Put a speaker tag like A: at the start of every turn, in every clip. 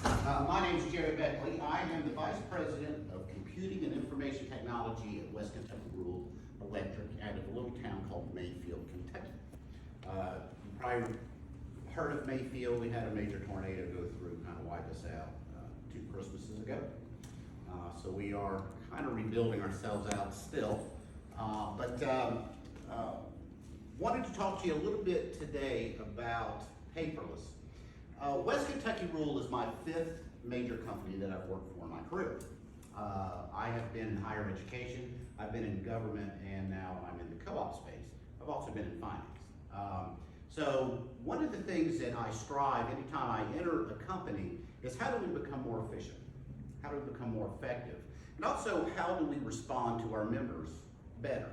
A: My name is Beckley. I am the Vice President of Computing and Information Technology at West Kentucky Rural Electric out of a little town called Mayfield, Kentucky. You probably heard of Mayfield. We had a major tornado go through, kind of wipe us out 2 Christmases ago. So we are kind of rebuilding ourselves out still. Wanted to talk to you a little bit today about paperless. West Kentucky Rural is my 5th major company that I've worked for in my career. I have been in higher education, I've been in government, and now I'm in the co-op space. I've also been in finance. So one of the things that I strive anytime I enter a company is how do we become more efficient? How do we become more effective? And also, how do we respond to our members better?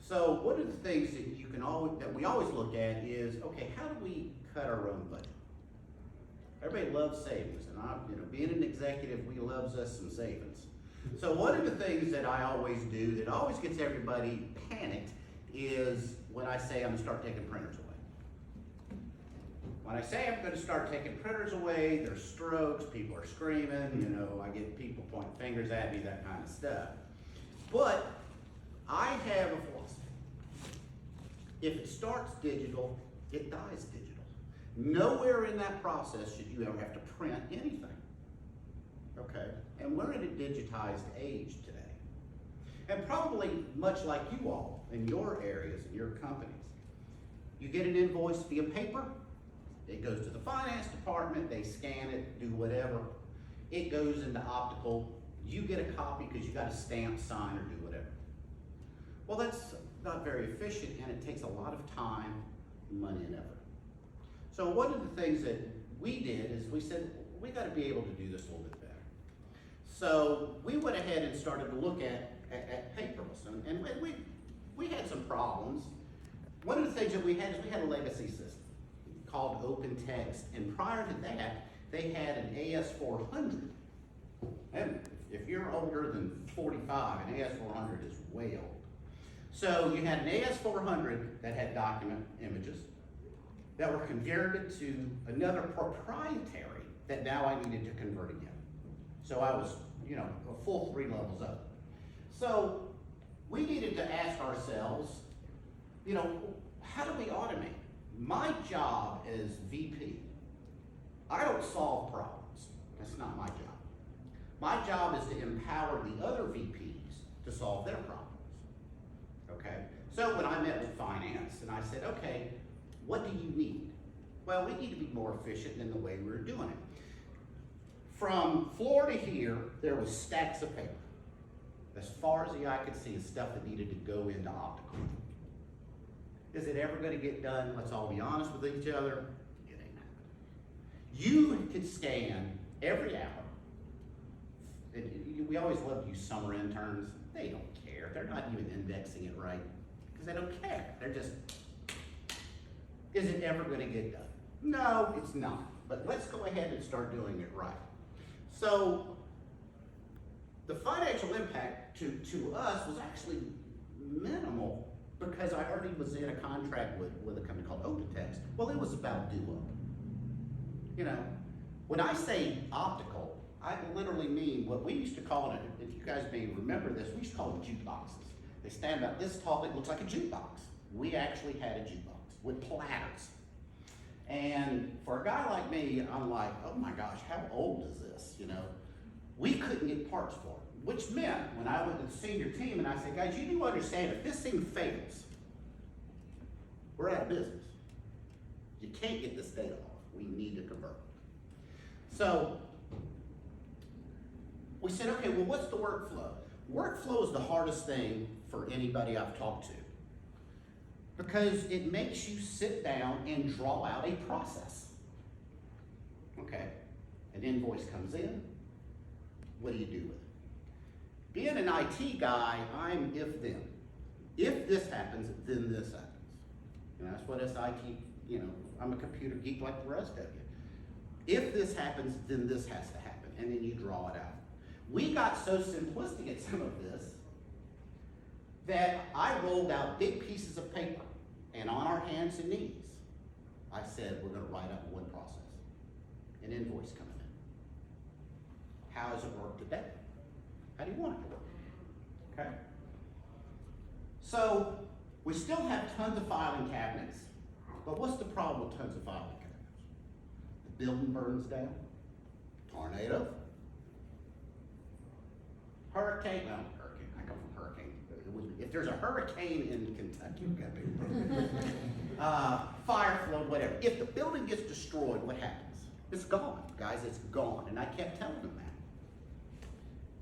A: So one of the things that we always look at is, okay, how do we cut our own budget? Everybody loves savings, and being an executive, we loves us some savings. So one of the things that I always do that always gets everybody panicked is when I say I'm gonna start taking printers away. When I say I'm gonna start taking printers away, there's strokes, people are screaming, I get people pointing fingers at me, that kind of stuff. But I have a philosophy. If it starts digital, it dies digital. Nowhere in that process should you ever have to print anything, okay? And we're in a digitized age today. And probably much like you all in your areas, in your companies, you get an invoice via paper, it goes to the finance department, they scan it, do whatever. It goes into optical, you get a copy because you got to stamp, sign, or do whatever. Well, that's not very efficient, and it takes a lot of time, money, and effort. So one of the things that we did is we said, we got to be able to do this a little bit better. So we went ahead and started to look at paperless, and we had some problems. One of the things that we had is we had a legacy system called Open Text, and prior to that, they had an AS400. And if you're older than 45, an AS400 is way old. So you had an AS400 that had document images that were converted to another proprietary that now I needed to convert again. So I was, a full 3 levels up. So we needed to ask ourselves, how do we automate? My job as VP, I don't solve problems. That's not my job. My job is to empower the other VPs to solve their problems. Okay, so when I met with finance and I said, okay, what do you need? Well, we need to be more efficient in the way we were doing it. From floor to here, there was stacks of paper. As far as the eye could see, is stuff that needed to go into optical. Is it ever going to get done? Let's all be honest with each other. It ain't happening. You could scan every hour. We always love to use summer interns. They don't care. They're not even indexing it right because they don't care. They're just, is it ever going to get done? No, it's not. But let's go ahead and start doing it right. So the financial impact to us was actually minimal because I already was in a contract with a company called OpenText. Well, it was about duo. When I say optical, I literally mean what we used to call it, if you guys may remember this, we used to call them jukeboxes. They stand about this tall, it looks like a jukebox. We actually had a jukebox with platters. And for a guy like me, I'm like, oh my gosh, how old is this, We couldn't get parts for it, which meant when I went to the senior team and I said, guys, you do understand if this thing fails, we're out of business. You can't get this data off. We need to convert. So we said, okay, well, what's the workflow? Workflow is the hardest thing for anybody I've talked to because it makes you sit down and draw out a process. Okay, an invoice comes in, what do you do with it? Being an IT guy, I'm if-then. If this happens, then this happens. That's what us IT, I'm a computer geek like the rest of you. If this happens, then this has to happen, and then you draw it out. We got so simplistic at some of this that I rolled out big pieces of paper, and on our hands and knees, I said, we're gonna write up one process, an invoice coming in. how does it work today? How do you want it to work? Okay? So, we still have tons of filing cabinets, but what's the problem with tons of filing cabinets? The building burns down, tornado, hurricane, I come from hurricane. If there's a hurricane in Kentucky, we've got big fire flood, whatever. If the building gets destroyed, what happens? It's gone, guys, it's gone. And I kept telling them that.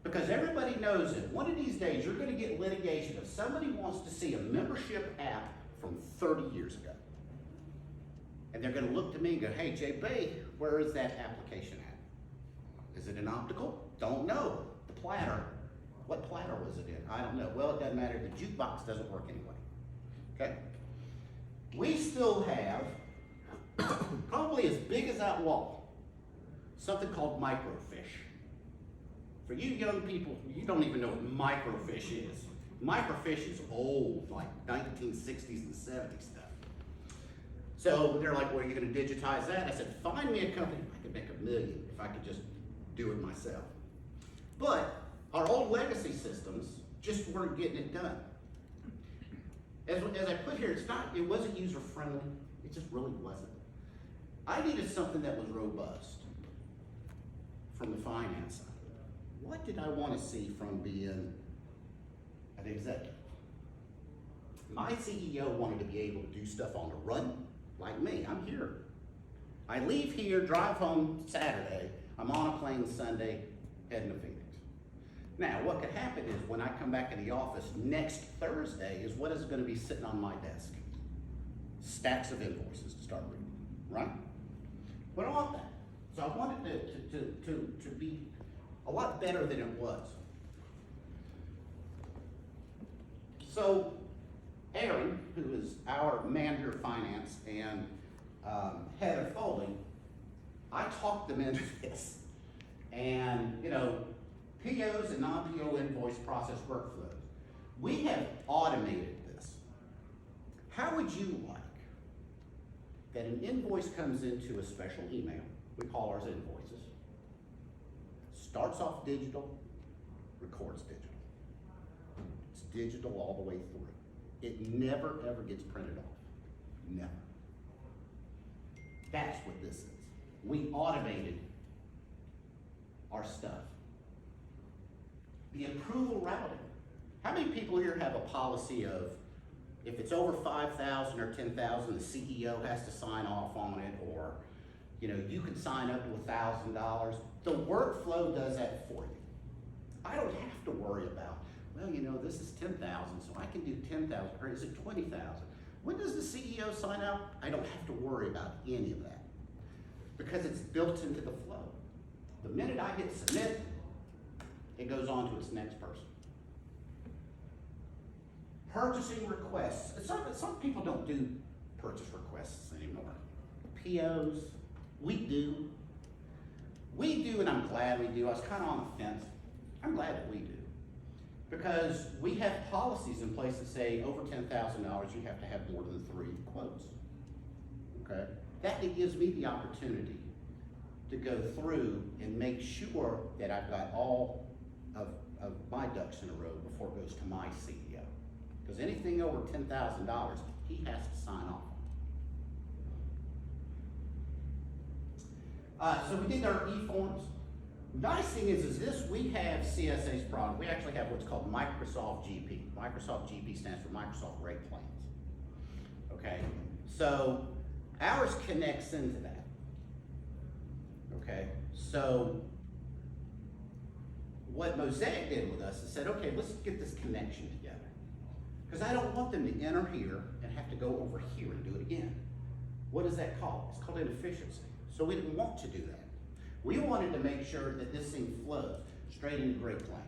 A: Because everybody knows that one of these days you're going to get litigation if somebody wants to see a membership app from 30 years ago. And they're going to look to me and go, hey, JB, where is that application at? Is it an optical? Don't know. The platter. What platter was it in? I don't know. Well, it doesn't matter. The jukebox doesn't work anyway. Okay? We still have, probably as big as that wall, something called microfiche. For you young people, you don't even know what microfiche is. Microfiche is old, like 1960s and 70s stuff. So they're like, well, are you going to digitize that? I said, find me a company. I could make $1 million if I could just do it myself. But our old legacy systems just weren't getting it done. As I put here, it wasn't user friendly. It just really wasn't. I needed something that was robust from the finance side. What did I want to see from being an executive? My CEO wanted to be able to do stuff on the run, like me. I'm here. I leave here, drive home Saturday. I'm on a plane Sunday, heading to Phoenix. Now, what could happen is when I come back in the office next Thursday is what is going to be sitting on my desk. Stacks of invoices to start reading, right? We don't want that. So I wanted to be a lot better than it was. So Aaron, who is our manager of finance and head of folding, I talked them into this. And, you know, POs and non-PO invoice process workflows. We have automated this. How would you like that an invoice comes into a special email? We call ours invoices. Starts off digital, records digital. It's digital all the way through. It never ever gets printed off. Never. That's what this is. We automated our stuff. The approval routing. How many people here have a policy of if it's over 5,000 or 10,000, the CEO has to sign off on it, or you know, you can sign up to $1,000. The workflow does that for you. I don't have to worry about, well, you know, this is 10,000, so I can do 10,000, or is it 20,000? When does the CEO sign out? I don't have to worry about any of that because it's built into the flow. The minute I hit submit, it goes on to its next person. Purchasing requests. Some people don't do purchase requests anymore. POs, we do. We do, and I'm glad we do. I was kind of on the fence. I'm glad that we do. Because we have policies in place that say over $10,000 you have to have more than 3 quotes. Okay? That gives me the opportunity to go through and make sure that I've got all of my ducks in a row before it goes to my CEO. Because anything over $10,000, he has to sign off on. So we did our e-forms. Nice thing is this, we have CSA's product. We actually have what's called Microsoft GP. Microsoft GP stands for Microsoft Great Plains. Okay, so ours connects into that. Okay, so what Mosaic did with us is said, okay, let's get this connection together. Because I don't want them to enter here and have to go over here and do it again. What is that called? It's called inefficiency. So we didn't want to do that. We wanted to make sure that this thing flows straight into Great Plains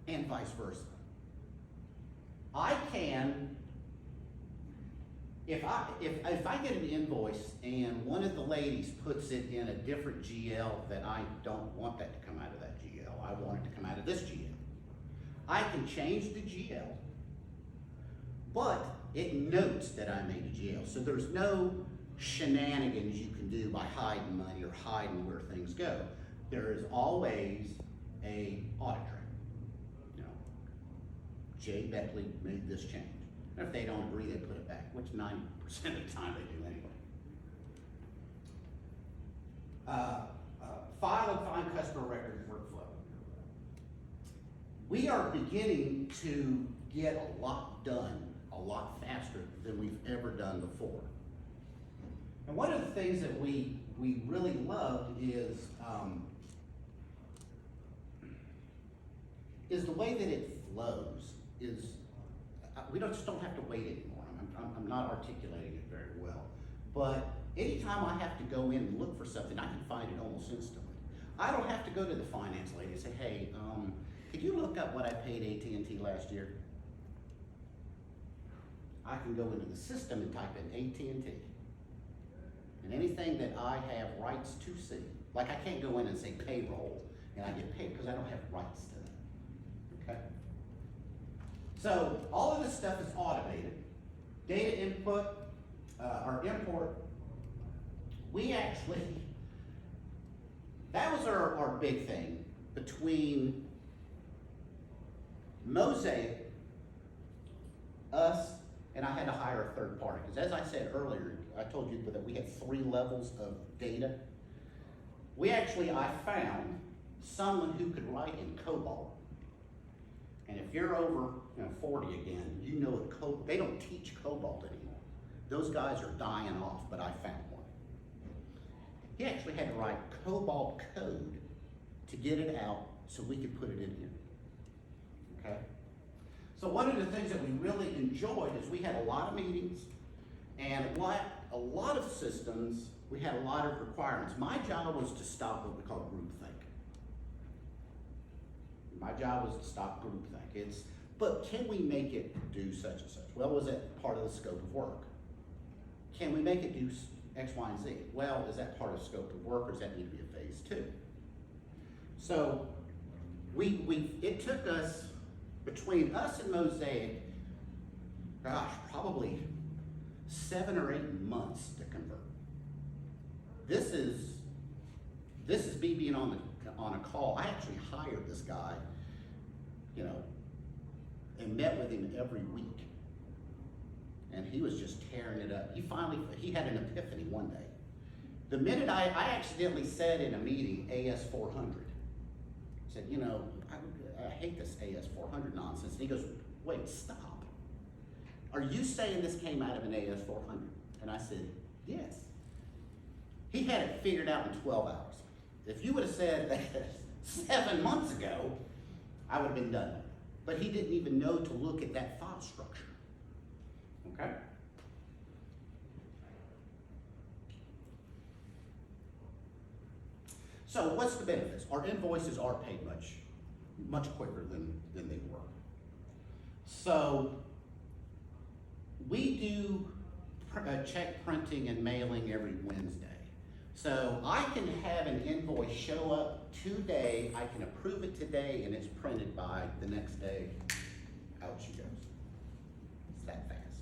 A: and vice versa. I can, if I get an invoice and one of the ladies puts it in a different GL that I don't want that to come out of that GL, I want it to come out of this GL. I can change the GL, but it notes that I made a GL. So there's no shenanigans you can do by hiding money or hiding where things go. there is always a audit trail. You know, Jay Beckley made this change. And if they don't agree, they put it back, which 90% of the time they do anyway. File and find customer records workflow. We are beginning to get a lot done a lot faster than we've ever done before. And one of the things that we really loved is the way that it flows. We just don't have to wait anymore. I'm not articulating it very well, but anytime I have to go in and look for something, I can find it almost instantly. I don't have to go to the finance lady and say, hey, could you look up what I paid AT&T last year? I can go into the system and type in AT&T. And anything that I have rights to see, like I can't go in and say payroll and I get paid because I don't have rights to that, okay? So all of this stuff is automated. Data input, or import, we actually, that was our big thing between Mosaic, us, and I had to hire a third party. Because as I said earlier, I told you that we had 3 levels of data. I found someone who could write in COBOL. And if you're over 40 again, you know they don't teach COBOL anymore. Those guys are dying off, but I found one. He actually had to write COBOL code to get it out so we could put it in here, okay? So one of the things that we really enjoyed is we had a lot of meetings and a lot of systems, we had a lot of requirements. My job was to stop what we call groupthink. My job was to stop groupthink. But can we make it do such and such? Well, was that part of the scope of work? Can we make it do X, Y, and Z? Well, is that part of the scope of work or does that need to be a phase 2? So it took us, between us and Mosaic, gosh, probably 7 or 8 months to convert. This is me being on a call. I actually hired this guy, and met with him every week. And he was just tearing it up. He had an epiphany one day. The minute I accidentally said in a meeting, AS400, said, I hate this AS400 nonsense. And he goes, wait, stop. Are you saying this came out of an AS400? And I said, yes. He had it figured out in 12 hours. If you would have said that 7 months ago, I would have been done. But he didn't even know to look at that file structure, okay? So what's the benefits? Our invoices are paid much quicker than they were. So we do check printing and mailing every Wednesday. So I can have an invoice show up today, I can approve it today, and it's printed by the next day, out she goes. It's that fast.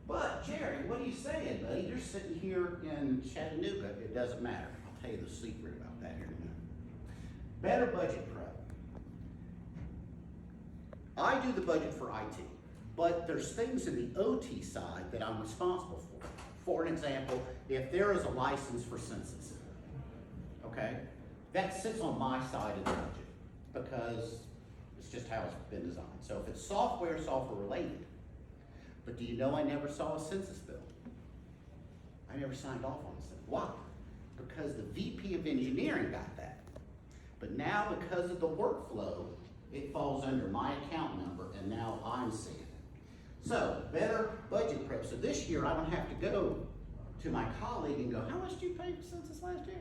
A: But Jerry, what are you saying, buddy? You're sitting here in Chattanooga. It doesn't matter. I'll tell you the secret about that here in a minute. Better budget prep. I do the budget for IT, but there's things in the OT side that I'm responsible for. For an example, if there is a license for census, okay, that sits on my side of the budget because it's just how it's been designed. So if it's software related, but do you know I never saw a census bill? I never signed off on a census. Why? Because the VP of engineering got that. But now because of the workflow, it falls under my account number and now I'm seeing it. So, better budget prep. So this year I don't have to go to my colleague and go, how much did you pay for census last year?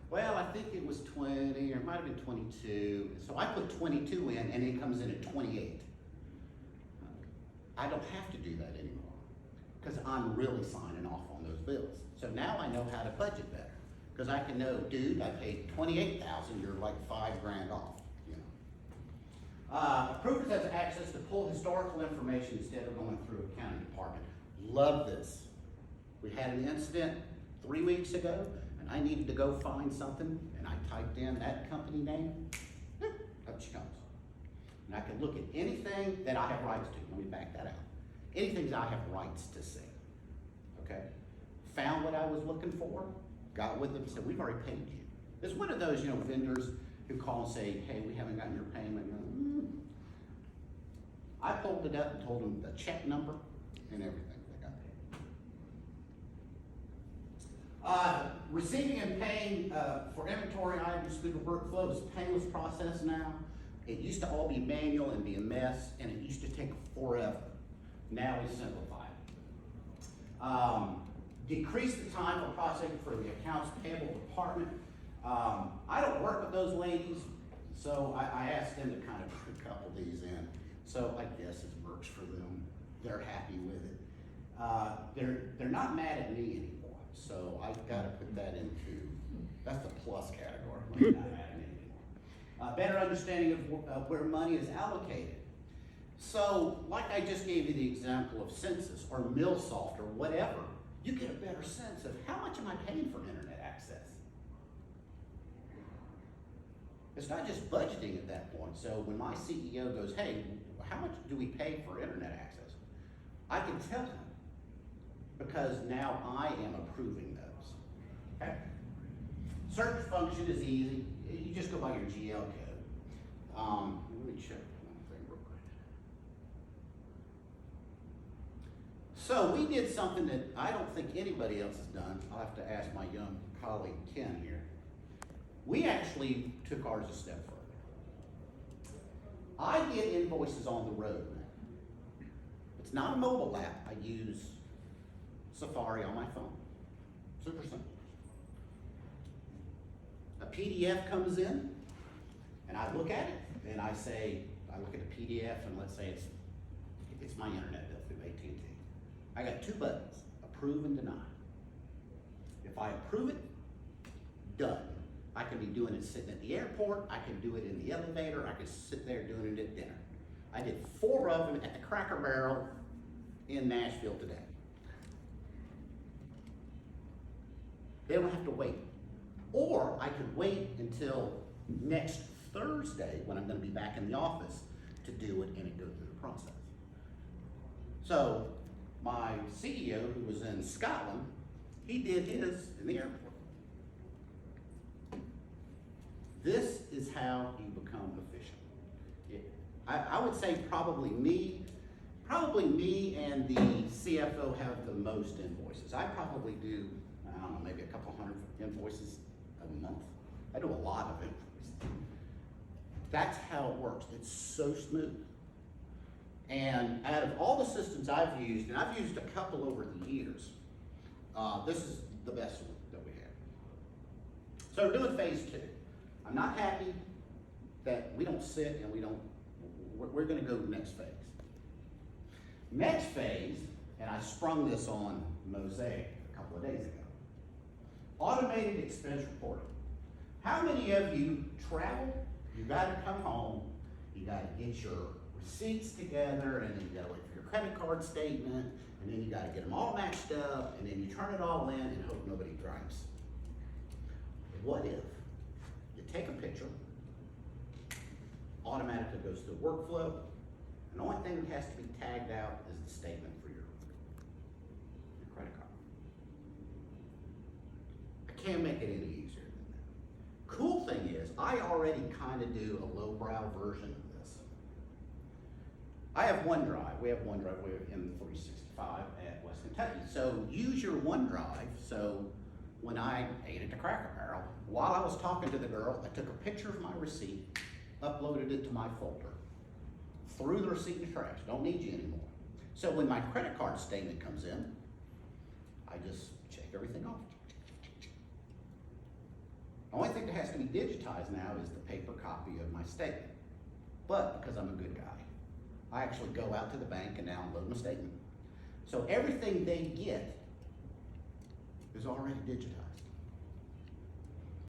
A: Well, I think it was 20, or it might have been 22. So I put 22 in and it comes in at 28. I don't have to do that anymore because I'm really signing off on those bills. So now I know how to budget better because I can know, dude, I paid 28,000, you're like $5,000 off. Approvers has access to pull historical information instead of going through accounting department. Love this. We had an incident 3 weeks ago, and I needed to go find something, and I typed in that company name, up she comes. And I can look at anything that I have rights to. Let me back that out. Anything that I have rights to see. Okay? Found what I was looking for, got with them, said, we've already paid you. It's one of those, vendors who call and say, hey, we haven't gotten your payment. I pulled it up and told them the check number and everything. They got paid. Receiving and paying for inventory items through the workflow is a painless process now. It used to all be manual and be a mess, and it used to take forever. Now we simplify it. Decrease the time for processing for the accounts payable department. I don't work with those ladies, so I asked them to kind of put a couple of these in. So I guess it works for them. They're happy with it. They're not mad at me anymore, so I've got to put that into, that's the plus category. They're not mad at me anymore. Better understanding of where money is allocated. So, like I just gave you the example of Census or MillSoft or whatever, you get a better sense of how much am I paying for internet access. It's not just budgeting at that point. So when my CEO goes, hey, how much do we pay for internet access? I can tell him because now I am approving those, okay? Search function is easy. You just go by your GL code. Let me check one thing real quick. So we did something that I don't think anybody else has done. I'll have to ask my young colleague Ken here. We actually took ours a step further. I get invoices on the road now. It's not a mobile app. I use Safari on my phone. Super simple. A PDF comes in, and I look at it, and I look at the PDF, and let's say it's my internet bill through AT&T. I got two buttons, approve and deny. If I approve it, done. I can be doing it sitting at the airport, I can do it in the elevator, I can sit there doing it at dinner. I did 4 of them at the Cracker Barrel in Nashville today. They don't have to wait. Or I could wait until next Thursday when I'm going to be back in the office to do it and it go through the process. So my CEO who was in Scotland, he did his in the airport. This is how you become efficient. I would say probably me and the CFO have the most invoices. I probably do, I don't know, maybe a couple hundred invoices a month. I do a lot of invoices. That's how it works. It's so smooth. And out of all the systems I've used, and I've used a couple over the years, this is the best one that we have. So we're doing phase 2. I'm not happy that we don't sit and we're gonna go to the next phase. Next phase, and I sprung this on Mosaic a couple of days ago, automated expense reporting. How many of you travel, you gotta come home, you gotta get your receipts together, and then you gotta wait for your credit card statement, and then you gotta get them all matched up, and then you turn it all in and hope nobody gripes. What if you take a picture, automatically goes through the workflow, and the only thing that has to be tagged out is the statement for your credit card. I can't make it any easier than that. Cool thing is, I already kind of do a lowbrow version of this. I have OneDrive. We have OneDrive. We have M365 at West Kentucky. So use your OneDrive. So when I ate at the Cracker Barrel, while I was talking to the girl, I took a picture of my receipt, uploaded it to my folder, threw the receipt in the trash. Don't need you anymore. So when my credit card statement comes in, I just check everything off. The only thing that has to be digitized now is the paper copy of my statement. But because I'm a good guy, I actually go out to the bank and download my statement. So everything they get is already digitized.